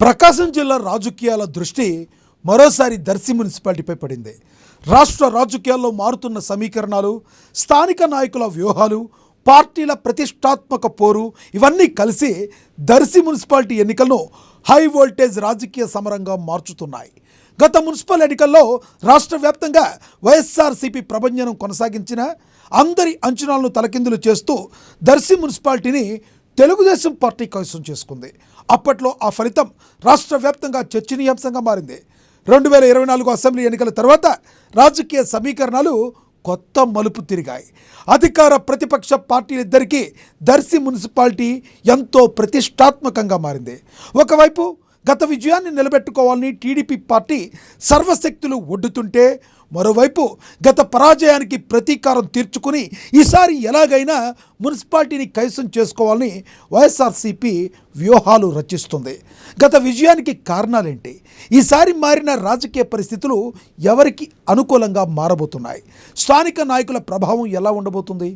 ప్రకాశం జిల్లా రాజకీయాల దృష్టి మరోసారి దర్శి మున్సిపాలిటీపై పడింది. రాష్ట్ర రాజకీయాల్లో మారుతున్న సమీకరణాలు, స్థానిక నాయకుల వ్యూహాలు, పార్టీల ప్రతిష్టాత్మక పోరు ఇవన్నీ కలిసి దర్శి మున్సిపాలిటీ ఎన్నికలను హై వోల్టేజ్ రాజకీయ సమరంగా మార్చుతున్నాయి. గత మున్సిపల్ ఎన్నికల్లో రాష్ట్ర వ్యాప్తంగా వైఎస్ఆర్సీపీ ప్రభంజనం కొనసాగించిన అందరి అంచనాలను తలకిందులు చేస్తూ దర్శి మున్సిపాలిటీని తెలుగుదేశం పార్టీ కైవసం చేసుకుంది. అప్పట్లో ఆ ఫలితం రాష్ట్ర వ్యాప్తంగా చర్చనీయాంశంగా మారింది. 2024 అసెంబ్లీ ఎన్నికల తర్వాత రాజకీయ సమీకరణాలు కొత్త మలుపు తిరిగాయి. అధికార ప్రతిపక్ష పార్టీలిద్దరికీ దర్శి మున్సిపాలిటీ ఎంతో ప్రతిష్టాత్మకంగా మారింది. ఒకవైపు గత విజయాన్ని నిలబెట్టుకోవాలని టీడీపీ పార్టీ సర్వశక్తులు ఒడ్డుతుంటే, మరోవైపు గత పరాజయానికి ప్రతీకారం తీర్చుకుని ఈసారి ఎలాగైనా మున్సిపాలిటీని కైవసం చేసుకోవాలని వైఎస్ఆర్సీపీ వ్యూహాలు రచిస్తుంది. గత విజయానికి కారణాలేంటి? ఈసారి మారిన రాజకీయ పరిస్థితులు ఎవరికి అనుకూలంగా మారబోతున్నాయి? స్థానిక నాయకుల ప్రభావం ఎలా ఉండబోతుంది?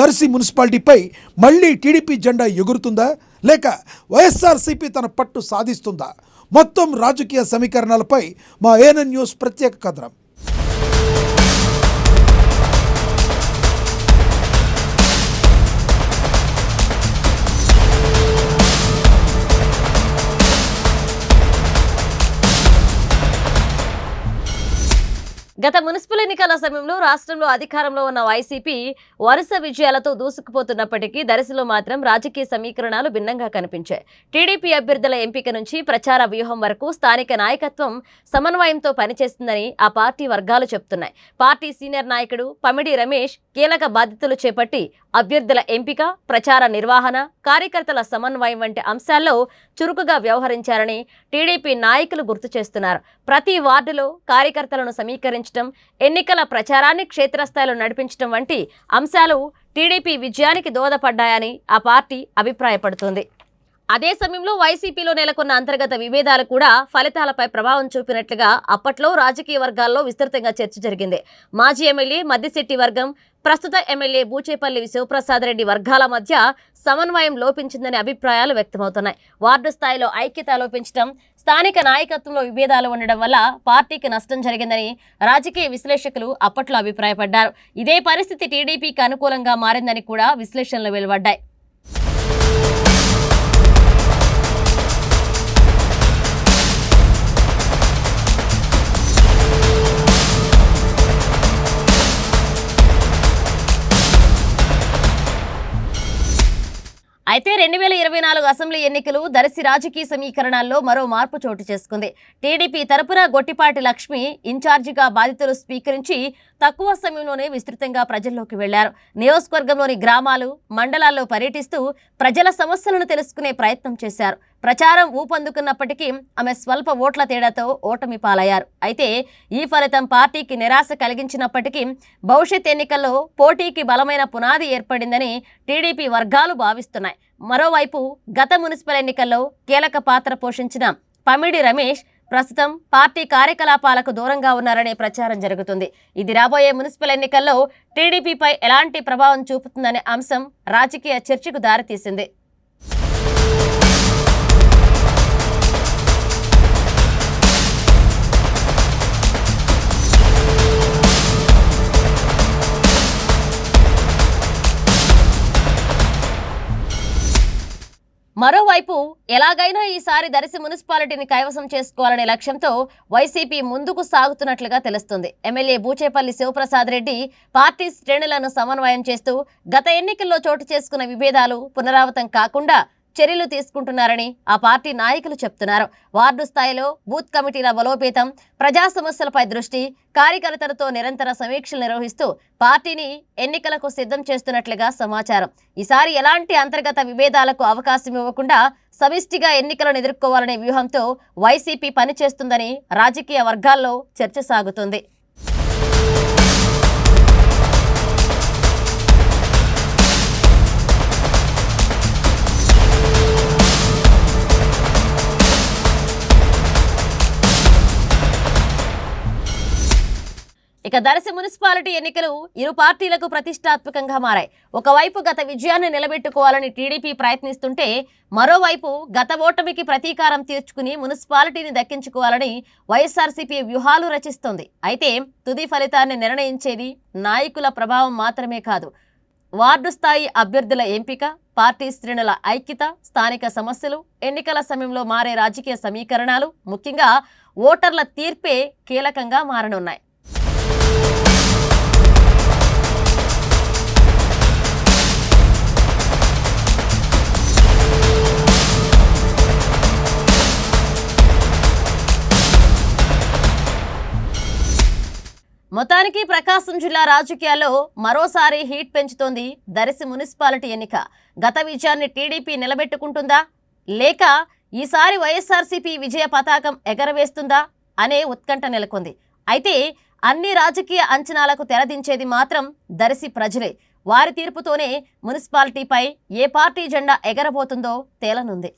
దర్శి మున్సిపాలిటీపై మళ్ళీ టీడీపీ జెండా ఎగురుతుందా, లేక వైఎస్ఆర్సీపీ తన పట్టు సాధిస్తుందా? మొత్తం రాజకీయ సమీకరణాలపై మా ఏఎన్ఎన్ న్యూస్ ప్రత్యేక కథనం. గత మున్సిపల్ ఎన్నికల సమయంలో రాష్ట్రంలో అధికారంలో ఉన్న వైసీపీ వరుస విజయాలతో దూసుకుపోతున్నప్పటికీ దర్శిలో మాత్రం రాజకీయ సమీకరణాలు భిన్నంగా కనిపించాయి. టీడీపీ అభ్యర్థుల ఎంపిక నుంచి ప్రచార వ్యూహం వరకు స్థానిక నాయకత్వం సమన్వయంతో పనిచేస్తుందని ఆ పార్టీ వర్గాలు చెబుతున్నాయి. పార్టీ సీనియర్ నాయకుడు పమిడి రమేష్ కీలక బాధ్యతలు చేపట్టి అభ్యర్థుల ఎంపిక, ప్రచార నిర్వహణ, కార్యకర్తల సమన్వయం వంటి అంశాల్లో చురుకుగా వ్యవహరించారని టీడీపీ నాయకులు గుర్తు చేస్తున్నారు. ప్రతి వార్డులో కార్యకర్తలను సమీకరించడం, ఎన్నికల ప్రచారాన్ని క్షేత్రస్థాయిలో నడిపించడం వంటి అంశాలు టీడీపీ విజయానికి దోహదపడ్డాయని ఆ పార్టీ అభిప్రాయపడుతోంది. అదే సమయంలో వైసీపీలో నెలకొన్న అంతర్గత విభేదాలు కూడా ఫలితాలపై ప్రభావం చూపినట్లుగా అప్పట్లో రాజకీయ వర్గాల్లో విస్తృతంగా చర్చ జరిగింది. మాజీ ఎమ్మెల్యే మద్దిశెట్టి వర్గం, ప్రస్తుత ఎమ్మెల్యే బూచేపల్లి శివప్రసాద్ రెడ్డి వర్గాల మధ్య సమన్వయం లోపించిందనే అభిప్రాయాలు వ్యక్తమవుతున్నాయి. వార్డు స్థాయిలో ఐక్యత లోపించడం, స్థానిక నాయకత్వంలో విభేదాలు ఉండడం వల్ల పార్టీకి నష్టం జరిగిందని రాజకీయ విశ్లేషకులు అప్పట్లో అభిప్రాయపడ్డారు. ఇదే పరిస్థితి టీడీపీకి అనుకూలంగా మారిందని కూడా విశ్లేషణలు వెలువడ్డాయి. అయితే 2024 అసెంబ్లీ ఎన్నికలు దర్శి రాజకీయ సమీకరణాల్లో మరో మార్పు చోటు చేసుకుంది. టీడీపీ తరపున గొట్టిపాటి లక్ష్మి ఇన్ఛార్జిగా బాధ్యతలు స్వీకరించి తక్కువ సమయంలోనే విస్తృతంగా ప్రజల్లోకి వెళ్లారు. నియోజకవర్గంలోని గ్రామాలు, మండలాల్లో పర్యటిస్తూ ప్రజల సమస్యలను తెలుసుకునే ప్రయత్నం చేశారు. ప్రచారం ఊపందుకున్నప్పటికీ ఆమె స్వల్ప ఓట్ల తేడాతో ఓటమి పాలయ్యారు. అయితే ఈ ఫలితం పార్టీకి నిరాశ కలిగించినప్పటికీ భవిష్యత్ ఎన్నికల్లో పోటీకి బలమైన పునాది ఏర్పడిందని టీడీపీ వర్గాలు భావిస్తున్నాయి. మరోవైపు గత మున్సిపల్ ఎన్నికల్లో కీలక పాత్ర పోషించిన పమిడి రమేష్ ప్రస్తుతం పార్టీ కార్యకలాపాలకు దూరంగా ఉన్నారనే ప్రచారం జరుగుతుంది. ఇది రాబోయే మున్సిపల్ ఎన్నికల్లో టీడీపీపై ఎలాంటి ప్రభావం చూపుతుందనే అంశం రాజకీయ చర్చకు దారితీసింది. మరోవైపు ఎలాగైనా ఈసారి దర్శి మున్సిపాలిటీని కైవసం చేసుకోవాలనే లక్ష్యంతో వైసీపీ ముందుకు సాగుతున్నట్లుగా తెలుస్తుంది. ఎమ్మెల్యే బూచేపల్లి శివప్రసాద్ రెడ్డి పార్టీ శ్రేణులను సమన్వయం చేస్తూ గత ఎన్నికల్లో చోటు చేసుకున్న విభేదాలు పునరావృతం కాకుండా చర్యలు తీసుకుంటున్నారని ఆ పార్టీ నాయకులు చెప్తున్నారు. వార్డు స్థాయిలో బూత్ కమిటీల బలోపేతం, ప్రజా సమస్యలపై దృష్టి, కార్యకర్తలతో నిరంతర సమీక్షలు నిర్వహిస్తూ పార్టీని ఎన్నికలకు సిద్ధం చేస్తున్నట్లుగా సమాచారం. ఈసారి ఎలాంటి అంతర్గత విభేదాలకు అవకాశం ఇవ్వకుండా సమిష్టిగా ఎన్నికలను ఎదుర్కోవాలనే వ్యూహంతో వైసీపీ పనిచేస్తుందని రాజకీయ వర్గాల్లో చర్చ సాగుతుంది. ఇక దర్శి మున్సిపాలిటీ ఎన్నికలు ఇరు పార్టీలకు ప్రతిష్టాత్మకంగా మారాయి. ఒకవైపు గత విజయాన్ని నిలబెట్టుకోవాలని టీడీపీ ప్రయత్నిస్తుంటే, మరోవైపు గత ఓటమికి ప్రతీకారం తీర్చుకుని మున్సిపాలిటీని దక్కించుకోవాలని వైఎస్ఆర్సీపీ వ్యూహాలు రచిస్తోంది. అయితే తుది ఫలితాన్ని నిర్ణయించేది నాయకుల ప్రభావం మాత్రమే కాదు, వార్డు స్థాయి అభ్యర్థుల ఎంపిక, పార్టీ శ్రేణుల ఐక్యత, స్థానిక సమస్యలు, ఎన్నికల సమయంలో మారే రాజకీయ సమీకరణాలు, ముఖ్యంగా ఓటర్ల తీర్పే కీలకంగా మారనున్నాయి. మొత్తానికి ప్రకాశం జిల్లా రాజకీయాల్లో మరోసారి హీట్ పెంచుతోంది దర్శి మున్సిపాలిటీ ఎన్నిక. గత విజయాన్ని టీడీపీ నిలబెట్టుకుంటుందా, లేక ఈసారి వైఎస్ఆర్సీపీ విజయ పతాకం ఎగరవేస్తుందా అనే ఉత్కంఠ నెలకొంది. అయితే అన్ని రాజకీయ అంచనాలకు తెరదించేది మాత్రం దర్శి ప్రజలే. వారి తీర్పుతోనే మున్సిపాలిటీపై ఏ పార్టీ జెండా ఎగరబోతుందో తేలనుంది.